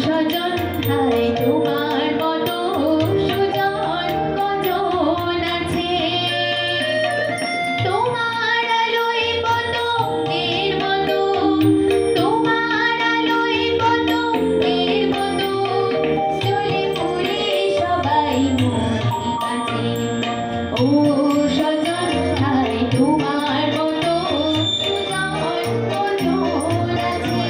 সজন হায় তোমার মতো সুজন কজন আছে তোমার আলোয় পতঙ্গের মতো তোমার আলোয় পতঙ্গের মতো চলে পুরে সবাই মোর কাছে ও সজন হায় তোমার মতো সুজন কজন আছে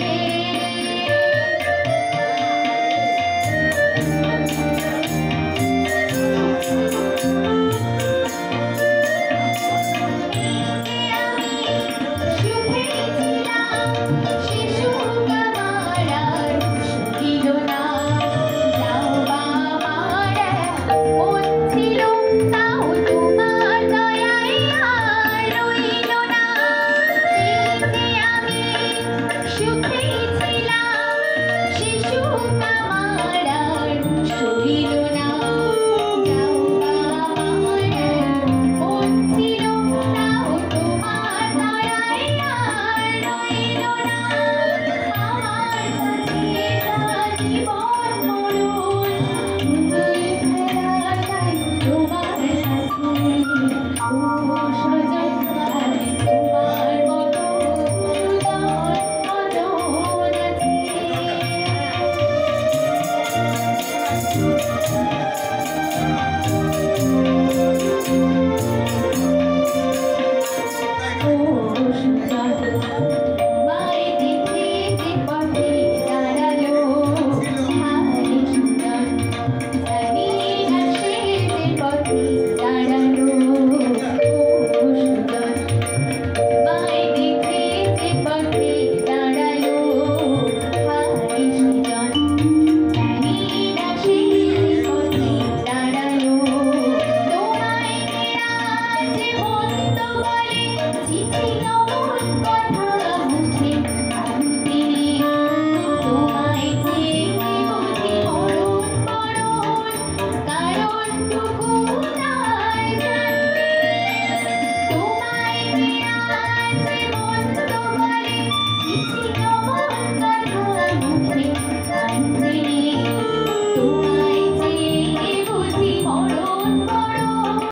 জীবন